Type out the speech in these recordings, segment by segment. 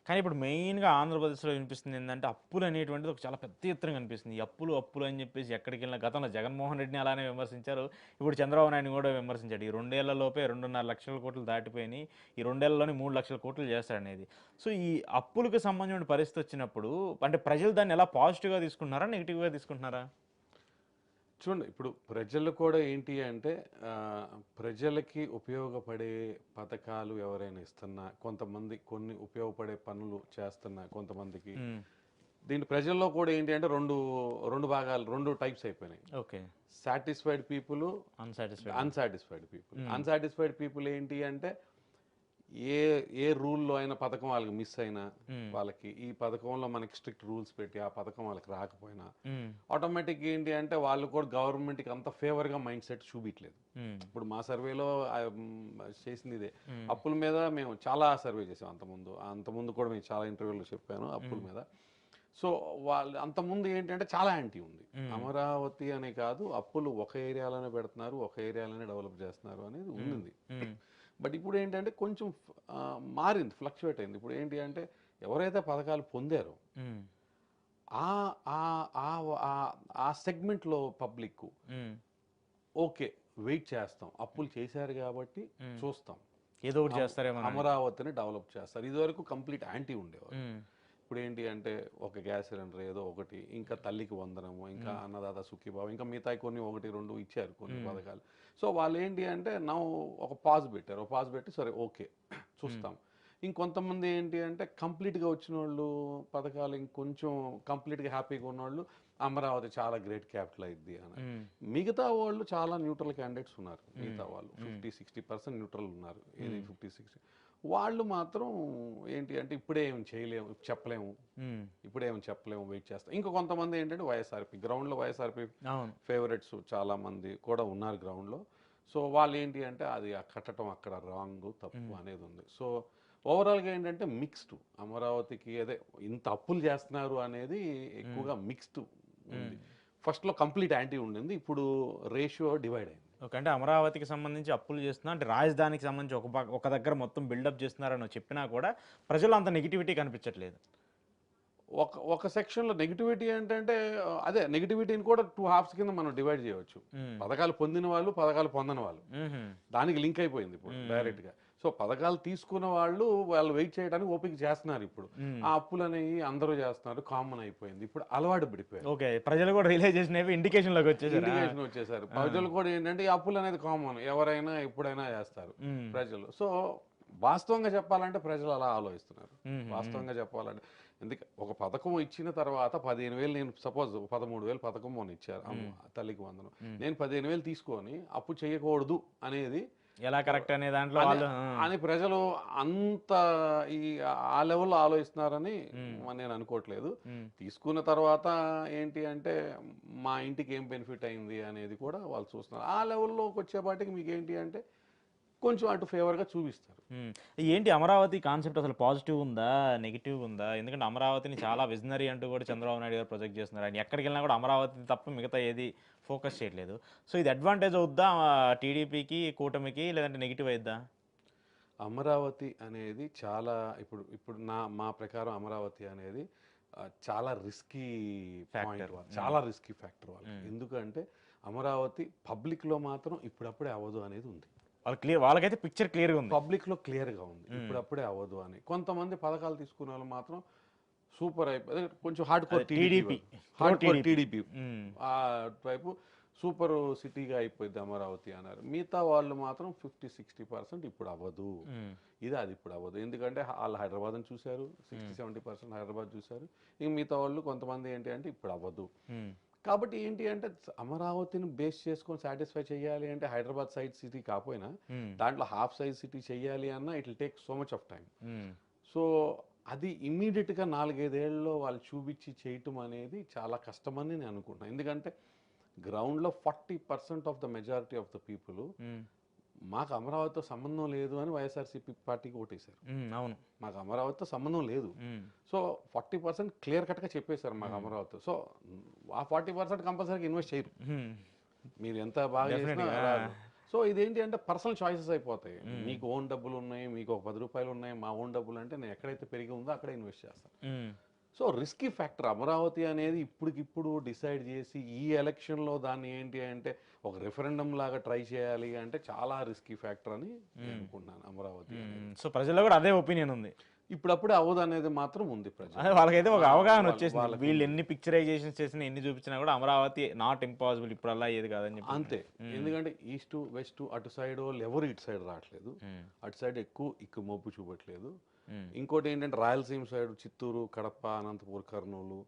కానీ ఇప్పుడు మెయిన్‌గా ఆంధ్రప్రదేశ్‌లో వినిపిస్తుంది ఏందంటే, అప్పులు అనేటువంటిది ఒక చాలా పెద్ద ఎత్తున కనిపిస్తుంది. ఈ అప్పులు, అప్పులు అని చెప్పేసి ఎక్కడికెళ్ళినా గతంలో జగన్మోహన్ రెడ్డిని అలానే విమర్శించారు. ఇప్పుడు చంద్రబాబు నాయుడుని కూడా విమర్శించాడు. ఈ 2 ఏళ్ల లోపే 2,500,00,000 దాటిపోయినాయి. ఈ 2 ఏళ్లలోనే 3,00,000,00,000 చేస్తాడనేది. సో, ఈ అప్పులకు సంబంధించిన పరిస్థితి వచ్చినప్పుడు అంటే ప్రజలు దాన్ని ఎలా పాజిటివ్‌గా తీసుకుంటున్నారా? నెగెటివ్‌గా తీసుకుంటున్నారా? చూడండి ఇప్పుడు ప్రజలు కూడా ఏంటి అంటే ప్రజలకి ఉపయోగపడే పథకాలు ఎవరైనా ఇస్తున్నా, కొంతమంది కొన్ని ఉపయోగపడే పనులు చేస్తున్నా కొంతమందికి. హ్మ్. దీని ప్రజల్లో కూడా ఏంటి అంటే రెండు భాగాలు, రెండు టైప్స్ అయిపోయినాయి. ఓకే. సాటిస్ఫైడ్ పీపుల్, అన్‌సాటిస్ఫైడ్ వాళ్ళు. Unsatisfied people. హ్మ్. అన్సాటిస్ఫైడ్ పీపుల్ ఏంటి అంటే ఏ ఏ రూల్‌లో అయినా పథకం వాళ్ళకి మిస్ అయినా, హ్మ్. వాళ్ళకి ఈ పథకంలో మనకి స్ట్రిక్ట్ రూల్స్ పెట్టి ఆ పథకం వాళ్ళకి రాకపోయినా, హ్మ్. ఆటోమేటిక్‌గా ఏంటి అంటే వాళ్ళు కూడా గవర్నమెంట్‌కి అంత ఫేవర్‌గా మైండ్ సెట్ చూపియట్లేదు. హ్మ్. ఇప్పుడు మా సర్వేలో చేసింది ఇదే. హ్మ్. అప్పుల మీద మేము చాలా సర్వే చేసాం అంతకుముందు. అంతకుముందు కూడా నేను చాలా ఇంటర్వ్యూలో చెప్పాను అప్పుల హ్మ్. మీద. సో, వాళ్ళు అంతకుముందు ఏంటంటే చాలా యాంటీ ఉంది. హ్మ్. అమరావతి అనే కాదు, అప్పులు ఒక ఏరియాలోనే పెడుతున్నారు, ఒక ఏరియాలోనే డెవలప్ చేస్తున్నారు అనేది హ్మ్. ఉంది. హ్మ్. బట్ ఇప్పుడు ఏంటంటే కొంచెం మారింది, ఫ్లక్చువేట్ అయింది. ఇప్పుడు ఏంటి అంటే ఎవరైతే పథకాలు పొందారో హ్మ్. ఆ ఆ ఆ ఆ ఆ సెగ్మెంట్‌లో పబ్లిక్కు హ్మ్. ఓకే. వెయిట్ చేస్తాం. అప్పులు చేశారు కాబట్టి హ్మ్. చూస్తాం. ఏదో ఒకటి చేస్తారేమోనని. అమరావతిని డెవలప్ చేస్తారు. ఇదివరకు కంప్లీట్ యాంటీ ఉండేవారు. హ్మ్. ఇప్పుడేంటి అంటే ఒక గ్యాస్ సిలిండర్ ఏదో ఒకటి, ఇంకా తల్లికి వందనము, ఇంకా హ్మ్. అన్నదాత సుఖీభావ, ఇంకా మిగతాయి కొన్ని 1, 2 ఇచ్చారు కొన్ని హ్మ్. పథకాలు. సో వాళ్ళేంటి అంటే ఒక పాజ్ పెట్టారు. ఒక పాజ్ పెట్టి సరే ఓకే. హ్మ్. చూస్తాం. ఇంకొంతమంది ఏంటి అంటే కంప్లీట్‌గా వచ్చినోళ్ళు పథకాలు ఇంకొంచెం కంప్లీట్‌గా హ్యాపీగా ఉన్నోళ్ళు అమరావతి చాలా గ్రేట్ క్యాపిటల్ అయిద్ది అన్నారు. హ్మ్. మిగతా వాళ్ళు చాలా న్యూట్రల్ క్యాండిడేట్స్ ఉన్నారు. హ్మ్. మిగతా వాళ్ళు హ్మ్. 50, 60% న్యూట్రల్ ఉన్నారు. ఏది హ్మ్. 50, 60 వాళ్ళు మాత్రం ఏంటి అంటే ఇప్పుడే ఏం చేయలేము, చెప్పలేము. హ్మ్. ఇప్పుడేం చెప్పలేము, వెయిట్ చేస్తాం. ఇంకా కొంతమంది ఏంటంటే వైఎస్ఆర్‌పీ గ్రౌండ్‌లో వైఎస్ఆర్‌పీ అవును. ఫేవరెట్స్ చాలామంది కూడా ఉన్నారు గ్రౌండ్‌లో. సో వాళ్ళు ఏంటి అంటే అది కట్టడం అక్కడ రాంగు, తప్పు హ్మ్. అనేది ఉంది. సో ఓవరాల్‌గా ఏంటంటే మిక్స్డ్. అమరావతికి అదే ఇంత అప్పులు చేస్తున్నారు అనేది హ్మ్. ఎక్కువగా మిక్స్డ్ హ్మ్. ఉంది. ఫస్ట్‌లో కంప్లీట్ యాంటీ ఉండింది. ఇప్పుడు రేషియో డివైడ్ అయింది. ఓకే. అంటే అమరావతికి సంబంధించి అప్పులు చేస్తున్నా అంటే రాజధానికి సంబంధించి ఒక దగ్గర మొత్తం బిల్డప్ చేస్తున్నారని చెప్పినా కూడా ప్రజల్లో అంత నెగటివిటీ కనిపించట్లేదు. ఒక సెక్షన్‌లో నెగటివిటీ ఏంటంటే అదే నెగటివిటీని కూడా 2 హాల్ఫ్స్ కింద మనం డివైడ్ చేయవచ్చు. హ్మ్. పథకాలు పొందిన వాళ్ళు, పథకాలు పొందని వాళ్ళు. హుహు. దానికి లింక్ అయిపోయింది ఇప్పుడు హ్మ్. డైరెక్ట్‌గా. సో, పథకాలు తీసుకున్న వాళ్ళు వెయిట్ చేయడానికి ఓపిక చేస్తున్నారు ఇప్పుడు. హ్మ్. ఆ అప్పులనేవి అందరూ చేస్తున్నారు. కామన్ అయిపోయింది. ఇప్పుడు అలవాటు పడిపోయారు. ఓకే. ప్రజలు కూడా రియలైజేషన్ అయిపోయి ఇండికేషన్‌లోకొచ్చేసారా? ఇండికేషన్ వచ్చేసారు. ఆ! ప్రజలు కూడా ఏంటంటే ఈ అప్పులనేది కామన్. ఎవరైనా ఎప్పుడైనా చేస్తారు హ్మ్. ప్రజలు. సో, వాస్తవంగా చెప్పాలంటే ప్రజలు అలా ఆలోచిస్తున్నారు. హుహు. హ్మ్. వాస్తవంగా చెప్పాలంటే ఒక పథకం ఇచ్చిన తర్వాత 15,000 నేను సపోజ్ 13,000 పథకం మొన్న ఇచ్చారు. హ్మ్. తల్లికి వందనం. హ్మ్. నేను 15,000 తీసుకొని అప్పు చేయకూడదు అనేది ఎలా ఆహ్, కరెక్ట్ అనే దాంట్లో అని వాళ్ళు ఆ! అని ప్రజలు అంత ఈ ఆ లెవెల్‌లో ఆలోచిస్తున్నారని హ్మ్. నేను అనుకోవట్లేదు. హ్మ్. తీసుకున్న తర్వాత ఏంటి అంటే మా ఇంటికి ఏం బెనిఫిట్ అయింది అనేది కూడా వాళ్ళు చూస్తున్నారు. ఆ లెవెల్‌లోకొచ్చేపాటికి మీకేంటి అంటే కొంచెం అటు ఫేవర్‌గా చూపిస్తారు. హ్మ్. ఏంటి అమరావతి కాన్సెప్ట్ అసలు పాజిటివ్ ఉందా? నెగెటివ్ ఉందా? ఎందుకంటే అమరావతిని చాలా విజనరీ అంటూ కూడా చంద్రబాబు నాయుడు గారు ప్రొజెక్ట్ చేస్తున్నారు. ఆయన ఎక్కడికెళ్ళినా కూడా అమరావతి తప్ప మిగతా ఏది ఫోకస్ చేయట్లేదు. సో, ఇది అడ్వాంటేజ్ అవుద్దా టీడీపీకి, కూటమికి లేదంటే నెగెటివ్ అయిద్దా? అమరావతి అనేది చాలా ఇప్పుడు ఇప్పుడు మా ప్రకారం అమరావతి అనేది చాలా రిస్కీ పాయింట్ ఫ్యాక్టర్. హ్మ్. చాలా రిస్కీ ఫ్యాక్టర్ వాళ్ళకి. హ్మ్. ఎందుకంటే అమరావతి పబ్లిక్‌లో మాత్రం ఇప్పుడప్పుడే అవ్వదు అనేది ఉంది. వాళ్ళకైతే పిక్చర్ క్లియర్‌గా ఉంది. పబ్లిక్‌లో క్లియర్‌గా ఉంది. హ్మ్. ఇప్పుడప్పుడే అవ్వదు అని. కొంతమంది పథకాలు తీసుకునేవాళ్ళు మాత్రం సూపర్ అదే కొంచెం హార్డ్ అదే కోర్ టీడీపీ టీడీపీ. వైపు. Pro hard core TDP. TDP హ్మ్. వైపు సూపర్ సిటీగా అయిపోయింది అమరావతి అన్నారు. మిగతా వాళ్ళు మాత్రం 50, 60% ఇప్పుడు అవ్వదు. హ్మ్. అది ఇప్పుడు అవ్వదు. ఎందుకంటే ఆళ్ళు హైదరాబాద్‌ని చూసారు. హ్మ్. 60, 70% హైదరాబాద్ చూసారు. ఇంక మిగతా వాళ్ళు కొంతమంది ఏంటి అంటే ఇప్పుడు అవ్వదు. హ్మ్. కాబట్టి ఏంటి అంటే అమరావతిని బేస్ చేసుకొని సాటిస్ఫై చేయాలి అంటే హైదరాబాద్ సైజ్ సిటీ కాపోయినా హ్మ్. దాంట్లో హాఫ్ సైజ్ సిటీ చేయాలి అన్నా it will take so much of time. హ్మ్. సో, అది ఇమ్మీడియేట్‌గా 4, 5 ఏళ్లలో వాళ్ళు చూపించి చేయటం అనేది చాలా కష్టమని నేను అనుకుంటున్నాను. ఎందుకంటే గ్రౌండ్‌లో 40% of the majority of the people హ్మ్. మాకు అమరావతితో సంబంధం లేదు అని వైఎస్ఆర్‌సీపీ పార్టీకి ఓటేశారు. హ్మ్. అవును. మాకు అమరావతితో సంబంధం లేదు. హ్మ్. సో, 40% క్లియర్ కట్‌గా చెప్పేశారు మాకు హ్మ్. అమరావతితో. సో, ఆ 40% కంపల్సరీగా ఇన్వెస్ట్ చేయరు. హ్మ్. మీరు ఎంత బాగా చేసినా డెఫినిట్‌గా. ఆ! రాదు. సో ఇదేంటి అంటే పర్సనల్ చాయిసెస్ అయిపోతాయి. మీకు ఓన్ డబ్బులు ఉన్నాయి, మీకు ఒక 10 రూపాయలు ఉన్నాయి, మా ఓన్ డబ్బులు అంటే నేను ఎక్కడైతే పెరిగి ఉందో అక్కడే ఇన్వెస్ట్ చేస్తాను. సో రిస్కీ ఫ్యాక్టర్ అమరావతి అనేది ఇప్పటికిప్పుడు డిసైడ్ చేసి ఈ ఎలక్షన్లో దాన్ని ఏంటి అంటే ఒక రెఫరెండం లాగా ట్రై చేయాలి అంటే చాలా రిస్కీ ఫ్యాక్టర్ అని నేను అనుకుంటున్నాను అమరావతి. సో ప్రజల్లో కూడా అదే ఒపీనియన్ ఉంది. ఇప్పుడప్పుడే అవ్వదు అనేది మాత్రం ఉంది అదే వాళ్ళకైతే ఒక అవగాహన వచ్చేసింది. వీళ్ళు ఎన్ని పిక్చరైజేషన్స్ చేసినా ఎన్ని చూపించినా కూడా అమరావతి నాట్ ఇంపాసిబుల్ ఇప్పుడు అలా ఏది కాదని చెప్పి. అంతే. ఎందుకంటే ఈస్ట్ వెస్ట్ అటు సైడ్ వాళ్ళు ఎవరు ఇటు సైడ్ రావట్లేదు, అటు సైడ్ ఎక్కువ మోపు చూపట్లేదు. ఇంకోటి ఏంటంటే రాయలసీమ సైడ్ చిత్తూరు, కడప, అనంతపూర్, కర్నూలు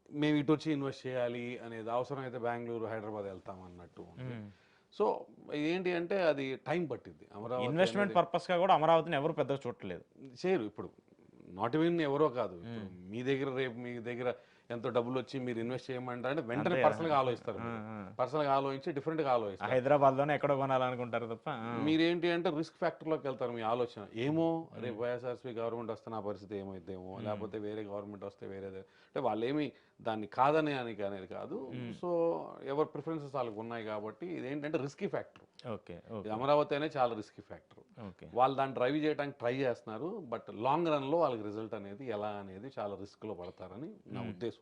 మేము ఇటు వచ్చి ఇన్వెస్ట్ చేయాలి అనేది, అవసరం అయితే బెంగళూరు, హైదరాబాద్ వెళ్తాం అన్నట్టు. సో ఏంటి అంటే అది టైం పట్టింది. అమరావతి ఇన్వెస్ట్మెంట్ పర్పస్ గా కూడా అమరావతిని ఎవరు పెద్దగా చూడట్లేదు, చేయరు. ఇప్పుడు నాట్ ఈవెన్ ఎవరో కాదు, మీ దగ్గర రేపు మీ దగ్గర ఎంతో డబ్బులు వచ్చి మీరు ఇన్వెస్ట్ చేయమంటారు అంటే వెంటనే పర్సనల్గా ఆలోచిస్తారు. పర్సనల్గా ఆలోచించి డిఫరెంట్గా ఆలోచిస్తారు. హైదరాబాద్లోనే ఎక్కడో కొనాలనుకుంటారు తప్ప మీరేంటి అంటే రిస్క్ ఫ్యాక్టర్లోకి వెళ్తారు. మీ ఆలోచన ఏమో రేపు వైఎస్ఆర్సీ గవర్నమెంట్ వస్తే నా పరిస్థితి ఏమైతేమో, లేకపోతే వేరే గవర్నమెంట్ వస్తే వేరేదే అంటే వాళ్ళేమి దాన్ని కాదనే అనేది కాదు. సో ఎవరి ప్రిఫరెన్సెస్ వాళ్ళకి ఉన్నాయి కాబట్టి ఇదేంటంటే రిస్కీ ఫ్యాక్టర్. ఓకే, అమరావతి అనేది చాలా రిస్కీ ఫ్యాక్టర్. వాళ్ళు దాన్ని డ్రైవ్ చేయడానికి ట్రై చేస్తున్నారు, బట్ లాంగ్ రన్లో వాళ్ళకి రిజల్ట్ అనేది ఎలా అనేది చాలా రిస్క్లో పడతారని నా ఉద్దేశం.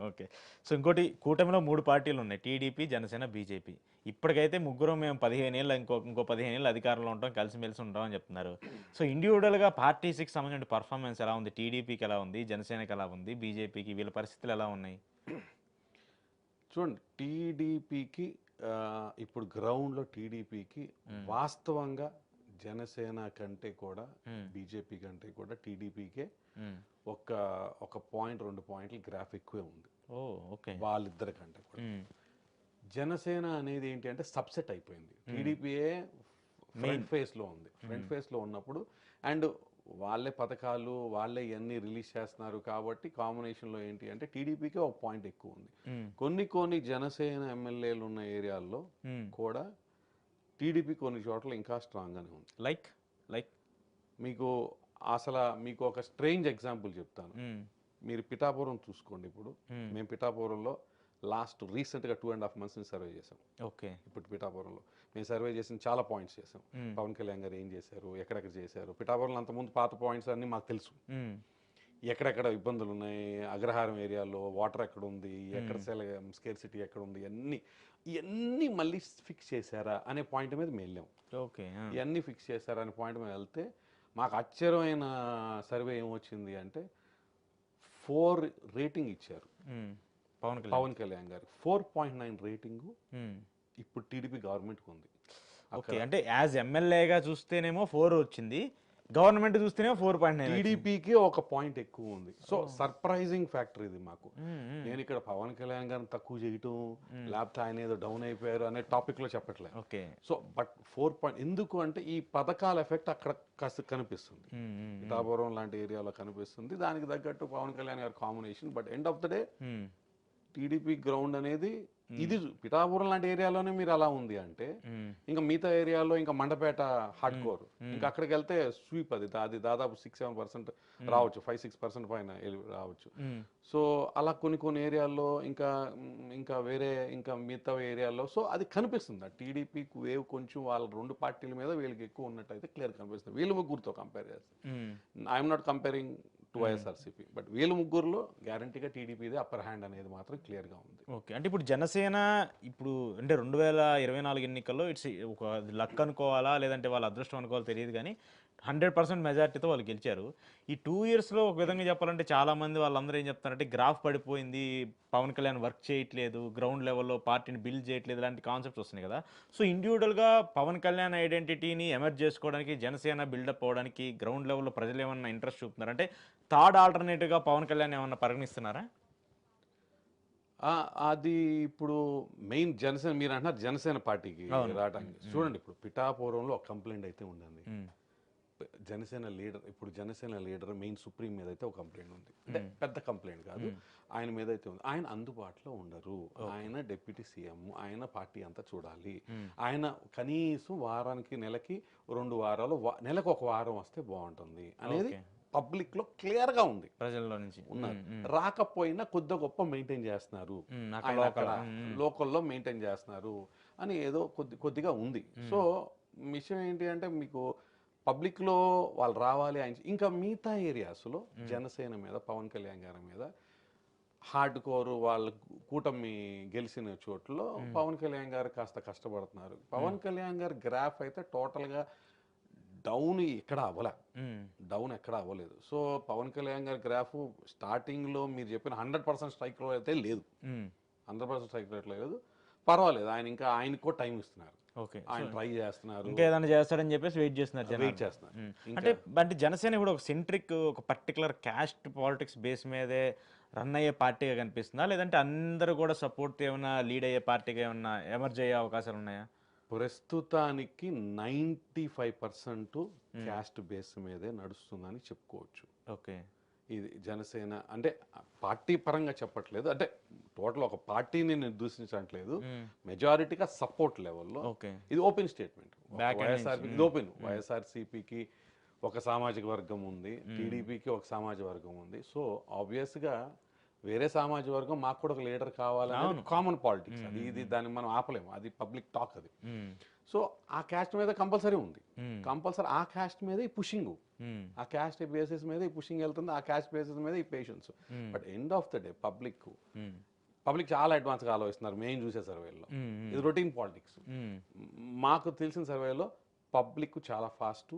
ఓకే. సో ఇంకోటి, కూటమిలో 3 పార్టీలు ఉన్నాయి, టీడీపీ, జనసేన, బీజేపీ. ఇప్పటికైతే ముగ్గురు మేము 15 ఏళ్ళు ఇంకో 15 ఏళ్ళు అధికారంలో ఉంటాం, కలిసిమెలిసి ఉంటాం అని చెప్తున్నారు. సో ఇండివిజువల్గా పార్టీస్కి సంబంధించిన పర్ఫార్మెన్స్ ఎలా ఉంది? టీడీపీకి ఎలా ఉంది? జనసేనకి ఎలా ఉంది? బీజేపీకి వీళ్ళ పరిస్థితులు ఎలా ఉన్నాయి? చూడండి, టీడీపీకి ఇప్పుడు గ్రౌండ్లో టీడీపీకి వాస్తవంగా జనసేన కంటే కూడా బీజేపీ కంటే కూడా టీడీపీకే ఒక పాయింట్ 2 పాయింట్లు గ్రాఫ్ ఎక్కువే ఉంది వాళ్ళిద్దరి కంటే కూడా. జనసేన అనేది ఏంటి అంటే సబ్సెట్ అయిపోయింది. టీడీపీయే ఫ్రంట్ ఫేస్లో ఉంది. ఫ్రంట్ ఫేస్లో ఉన్నప్పుడు అండ్ వాళ్ళే పథకాలు వాళ్ళే ఇవన్నీ రిలీజ్ చేస్తున్నారు కాబట్టి కాంబినేషన్లో ఏంటి అంటే టీడీపీకే ఒక పాయింట్ ఎక్కువ ఉంది. కొన్ని జనసేన ఎమ్మెల్యేలు ఉన్న ఏరియాల్లో కూడా టీడీపీ కొన్ని చోట్ల ఇంకా స్ట్రాంగ్గానే ఉంది. లైక్ మీకు ఒక స్ట్రేంజ్ ఎగ్జాంపుల్ చెప్తాను. మీరు పిఠాపురం చూసుకోండి. ఇప్పుడు మేము పిఠాపురంలో రీసెంట్గా 2.5 months సర్వే చేసాం. ఇప్పుడు పిఠాపురంలో మేము సర్వే చేసిన చాలా పాయింట్స్ చేసాం. పవన్ కళ్యాణ్ గారు ఏం చేశారు, ఎక్కడెక్కడ చేశారు. పిఠాపురంలో అంతకుముందు పాత పాయింట్స్ అన్నీ మాకు తెలుసు. ఎక్కడెక్కడ ఇబ్బందులు ఉన్నాయి, అగ్రహారం ఏరియాలో వాటర్ ఎక్కడ ఉంది, ఎక్కడ స్కేర్సిటీ ఎక్కడ ఉంది, ఇవన్నీ మళ్ళీ ఫిక్స్ చేశారా అనే పాయింట్ మీద మేము వెళ్ళాం. ఇవన్నీ ఫిక్స్ చేశారా అనే పాయింట్ మీద వెళ్తే మాకు ఆశ్చర్యమైన సర్వే ఏమొచ్చింది అంటే 4 రేటింగ్ ఇచ్చారు పవన్ కళ్యాణ్ గారు. 4.9 రేటింగ్ ఇప్పుడు టీడీపీ గవర్నమెంట్కి ఉంది. అంటే యాజ్ ఎమ్మెల్యేగా చూస్తేనేమో 4 వచ్చింది, గవర్నమెంట్ చూస్తేనే 4.9. టీడీపీకి ఒక పాయింట్ ఎక్కువ ఉంది. సో సర్ప్రైజింగ్ ఫ్యాక్టర్ ఇది మాకు. నేను ఇక్కడ పవన్ కళ్యాణ్ గారిని తక్కువ చేయటం లేకపోతే ఆయన ఏదో డౌన్ అయిపోయారు అనే టాపిక్ లో చెప్పట్లేదు. సో బట్ 4 పాయింట్ ఎందుకు అంటే ఈ పథకాల ఎఫెక్ట్ అక్కడ కాస్త కనిపిస్తుంది. పిఠాపురం లాంటి ఏరియాలో కనిపిస్తుంది. దానికి తగ్గట్టు పవన్ కళ్యాణ్ గారి combination. But end of the day TDP ground అనేది ఇది పిఠాపురం లాంటి ఏరియాలోనే మీరు అలా ఉంది అంటే ఇంకా మిగతా ఏరియాలో ఇంకా మండపేట హార్డ్ కోర్ ఇంకా అక్కడికి వెళ్తే స్వీప్ అది దాదాపు 6-7% రావచ్చు, 5-6% పైన రావచ్చు. సో అలా కొన్ని ఏరియాల్లో ఇంకా వేరే ఇంకా మిగతా ఏరియాల్లో సో అది కనిపిస్తుంది. ఆ టీడీపీ వేవ్ కొంచెం వాళ్ళ 2 పార్టీల మీద వీళ్ళకి ఎక్కువ ఉన్నట్టయితే క్లియర్ కనిపిస్తుంది. వీళ్ళు ముగ్గురుతో కంపేర్ చేస్తే I'm not comparing to YSRCP, but వీళ్ళ ముగ్గురులో గ్యారంటీగా టీడీపీదే అప్పర్ హ్యాండ్ అనేది మాత్రం క్లియర్గా ఉంది. అంటే ఇప్పుడు జనసేన ఇప్పుడు అంటే 2024 ఎన్నికల్లో ఇట్స్ ఒక లక్ అనుకోవాలా లేదంటే వాళ్ళ అదృష్టం అనుకోవాలో తెలియదు, కానీ 100% మెజార్టీతో వాళ్ళు గెలిచారు. ఈ 2 yearsలో ఒక విధంగా చెప్పాలంటే చాలామంది వాళ్ళందరూ ఏం చెప్తారంటే గ్రాఫ్ పడిపోయింది, పవన్ కళ్యాణ్ వర్క్ చేయట్లేదు, గ్రౌండ్ లెవెల్లో పార్టీని బిల్డ్ చేయట్లేదు, ఇలాంటి కాన్సెప్ట్స్ వస్తున్నాయి కదా. సో ఇండివిజువల్గా పవన్ కళ్యాణ్ ఐడెంటిటీని ఎమర్జ్ చేసుకోవడానికి, జనసేన బిల్డప్ అవ్వడానికి గ్రౌండ్ లెవెల్లో ప్రజలు ఏమన్నా ఇంట్రెస్ట్ చూపుతున్నారు అంటే థర్డ్ ఆల్టర్నేటివ్గా పవన్ కళ్యాణ్ ఏమన్నా పరిగణిస్తున్నారా? అది ఇప్పుడు మెయిన్ జనసేన మీరు అంటున్నారు జనసేన పార్టీకి రావడానికి. చూడండి, ఇప్పుడు పిఠాపురంలో ఒక కంప్లైంట్ అయితే ఉండండి. జనసేన లీడర్ మెయిన్ సుప్రీం మీద అయితే ఒక కంప్లైంట్ ఉంది. అంటే పెద్ద కంప్లైంట్ కాదు, ఆయన మీద అయితే ఉంది. ఆయన అందుబాటులో ఉండరు, ఆయన డిప్యూటీ సీఎం, ఆయన పార్టీ అంతా చూడాలి. ఆయన కనీసం వారానికి నెలకి 2 వారాలు నెలకు 1 వారం వస్తే బాగుంటుంది అనేది పబ్లిక్ లో క్లియర్ గా ఉంది. ప్రజల్లో నుంచి ఉన్నారు. రాకపోయినా కొద్ది గొప్ప మెయింటైన్ చేస్తున్నారు, లోకల్లో మెయింటైన్ చేస్తున్నారు అని ఏదో కొద్దిగా ఉంది. సో విషయం ఏంటి అంటే మీకు పబ్లిక్లో వాళ్ళు రావాలి ఆయన ఇంకా మిగతా ఏరియాస్లో జనసేన మీద పవన్ కళ్యాణ్ గారి మీద హార్డ్ కోర్ వాళ్ళ కూటమి గెలిచిన చోట్ల పవన్ కళ్యాణ్ గారు కాస్త కష్టపడుతున్నారు. పవన్ కళ్యాణ్ గారి గ్రాఫ్ అయితే టోటల్గా డౌన్ ఎక్కడ అవ్వలేదు. సో పవన్ కళ్యాణ్ గారి గ్రాఫ్ స్టార్టింగ్లో మీరు చెప్పిన 100% స్ట్రైక్ రేట్ అయితే లేదు, 100% స్ట్రైక్ రేట్ లేదు. పర్వాలేదు, ఆయనకో టైం ఇస్తున్నారు, ఆయన ట్రై చేస్తున్నారు, ఇంకా ఏదైనా చేస్తాడని చెప్పేసి వెయిట్ చేస్తున్నారు. అంటే జనసేన ఇప్పుడు ఒక సెంట్రిక్ ఒక పర్టికులర్ క్యాస్ట్ పాలిటిక్స్ బేస్ మీదే రన్ అయ్యే పార్టీగా కనిపిస్తుందా, లేదంటే అందరూ కూడా సపోర్ట్ ఏమైనా లీడ్ అయ్యే పార్టీగా ఏమన్నా ఎమర్జ్ అయ్యే అవకాశాలు ఉన్నాయా? ప్రస్తుతానికి 95% క్యాస్ట్ బేస్ మీదే నడుస్తుందని చెప్పుకోవచ్చు. ఓకే, ఇది జనసేన అంటే పార్టీ పరంగా చెప్పట్లేదు, అంటే టోటల్ ఒక పార్టీని నిర్దూషించట్లేదు, మెజారిటీగా సపోర్ట్ లెవెల్లో ఇది ఓపెన్ స్టేట్మెంట్. వైఎస్ఆర్సీపీకి ఒక సామాజిక వర్గం ఉంది, టీడీపీకి ఒక సామాజిక వర్గం ఉంది. సో ఆబ్వియస్గా వేరే సామాజిక వర్గం మాకు కూడా ఒక లీడర్ కావాలని కామన్ పాలిటిక్స్, ఇది దాన్ని మనం ఆపలేము, అది పబ్లిక్ టాక్ అది. సో ఆ క్యాస్ట్ మీద కంపల్సరీ ఉంది, కంపల్సరీ ఆ క్యాస్ట్ మీద ఈ పుషింగ్, ఆ క్యాస్ట్ బేసిస్ మీద ఈ పుషింగ్ వెళ్తుంది, ఆ క్యాస్ట్ బేసిస్ మీద ఈ patience. But end of the day public చాలా అడ్వాన్స్గా ఆలోచిస్తున్నారు. మేము చూసే సర్వేలో ఇది రొటీన్ పాలిటిక్స్. మాకు తెలిసిన సర్వేలో పబ్లిక్ చాలా ఫాస్ట్,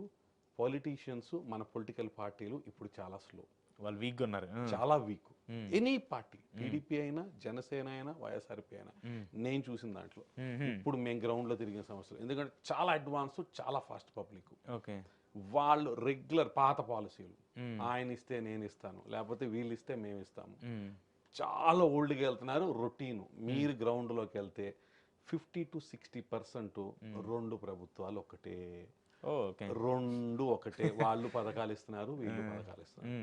పొలిటీషియన్స్ మన పొలిటికల్ పార్టీలు ఇప్పుడు చాలా స్లో, వాళ్ళు వీక్గా ఉన్నారు, చాలా వీక్. ఎనీ పార్టీ, టీడీపీ అయినా జనసేన అయినా వైఎస్ఆర్పీ అయినా నేను చూసిన దాంట్లో ఇప్పుడు మేము గ్రౌండ్లో తిరిగిన సమస్యలు, ఎందుకంటే చాలా అడ్వాన్స్, చాలా ఫాస్ట్ పబ్లిక్. వాళ్ళు రెగ్యులర్ పాత పాలసీలు, ఆయన ఇస్తే నేను ఇస్తాను, లేకపోతే వీళ్ళు ఇస్తే మేము ఇస్తాము, చాలా ఓల్డ్గా వెళ్తున్నారు. రొటీన్ మీరు గ్రౌండ్లోకి వెళ్తే 50 to 60% రెండు ప్రభుత్వాలు ఒకటే, వాళ్ళు పథకాలు ఇస్తున్నారు, వీళ్ళు పథకాలు ఇస్తున్నారు.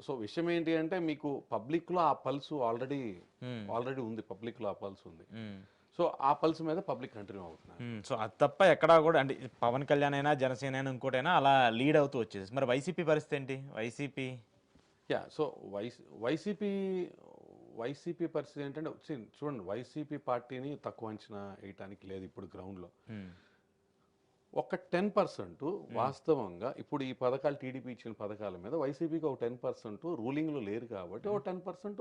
సో విషయం ఏంటి అంటే మీకు పబ్లిక్లో ఆ పల్స్ ఆల్రెడీ ఉంది, పబ్లిక్లో ఆ పల్స్ ఉంది. సో ఆ పల్స్ మీద పబ్లిక్ కంటిన్యూ అవుతున్నారు. సో అది తప్ప ఎక్కడా కూడా అంటే పవన్ కళ్యాణ్ అయినా జనసేన అయినా ఇంకోటైనా అలా లీడ్ అవుతూ వచ్చేసి, మరి వైసీపీ పరిస్థితి ఏంటి? సో వైసీపీ పరిస్థితి ఏంటంటే చూడండి, వైసీపీ పార్టీని తక్కువ అంచనా వేయటానికి లేదు ఇప్పుడు గ్రౌండ్లో. ఒక 10% వాస్తవంగా ఇప్పుడు ఈ పథకాలు టీడీపీ ఇచ్చిన పథకాల మీద వైసీపీకి ఒక 10% రూలింగ్లో లేరు కాబట్టి ఒక 10%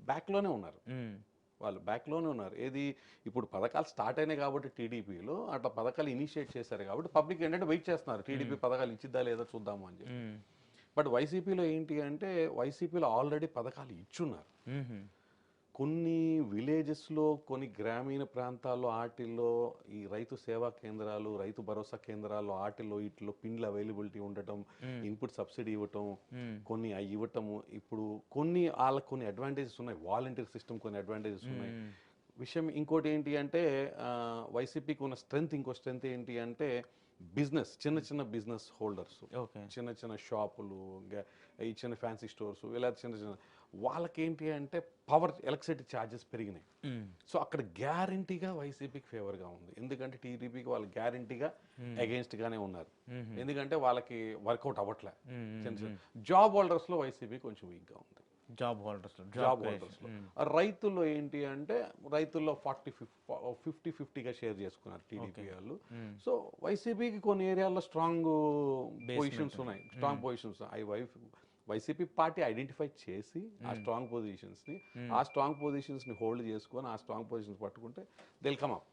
బ్యాక్లోనే ఉన్నారు, వాళ్ళు బ్యాక్లోనే ఉన్నారు. ఏది ఇప్పుడు పథకాలు స్టార్ట్ అయినాయి కాబట్టి టీడీపీలో అట్లా పథకాలు ఇనిషియేట్ చేశారు కాబట్టి పబ్లిక్ ఏంటంటే వెయిట్ చేస్తున్నారు, టీడీపీ పథకాలు ఇచ్చిద్దా లేదా చూద్దాము అని చెప్పి. బట్ వైసీపీలో ఏంటి అంటే వైసీపీలో ఆల్రెడీ పథకాలు ఇచ్చున్నారు. కొన్ని విలేజెస్లో, కొన్ని గ్రామీణ ప్రాంతాల్లో ఆటిల్లో ఈ రైతు సేవా కేంద్రాలు, రైతు భరోసా కేంద్రాల్లో వీటిలో పిండ్ల అవైలబిలిటీ ఉండటం, ఇన్పుట్ సబ్సిడీ ఇవ్వటం, కొన్ని అవి ఇవ్వటము. ఇప్పుడు వాళ్ళకి కొన్ని అడ్వాంటేజెస్ ఉన్నాయి, వాలంటీర్ సిస్టమ్ కొన్ని అడ్వాంటేజెస్ ఉన్నాయి. విషయం ఇంకోటి ఏంటి అంటే వైసీపీకి ఉన్న స్ట్రెంగ్త్, ఇంకో స్ట్రెంగ్త్ ఏంటి అంటే బిజినెస్, చిన్న బిజినెస్ హోల్డర్స్, చిన్న షాపులు, ఈ చిన్న ఫ్యాన్సీ స్టోర్స్, ఇలా చిన్న వాళ్ళకి ఏంటి అంటే ఎలక్ట్రిసిటీ ఛార్జెస్ పెరిగినాయి. సో అక్కడ గ్యారంటీగా వైసీపీకి ఫేవర్గా ఉంది, ఎందుకంటే టీడీపీకి వాళ్ళు గ్యారంటీగా అగెయిన్స్ట్గానే ఉన్నారు, ఎందుకంటే వాళ్ళకి వర్కౌట్ అవ్వట్లే. జాబ్ హోల్డర్స్లో వైసీపీ కొంచెం వీక్గా ఉంది. జాబ్ హోల్డర్స్లో రైతుల్లో ఏంటి అంటే రైతుల్లో 50-50గా షేర్ చేసుకున్నారు టీడీపీ వాళ్ళు. సో వైసీపీకి కొన్ని ఏరియాల్లో స్ట్రాంగ్ పొజిషన్స్ ఉన్నాయి, వైసీపీ పార్టీ ఐడెంటిఫై చేసి ఆ స్ట్రాంగ్ పొజిషన్స్ని హోల్డ్ చేసుకొని ఆ స్ట్రాంగ్ పొజిషన్స్ పట్టుకుంటే దిల్ కమ్ అప్.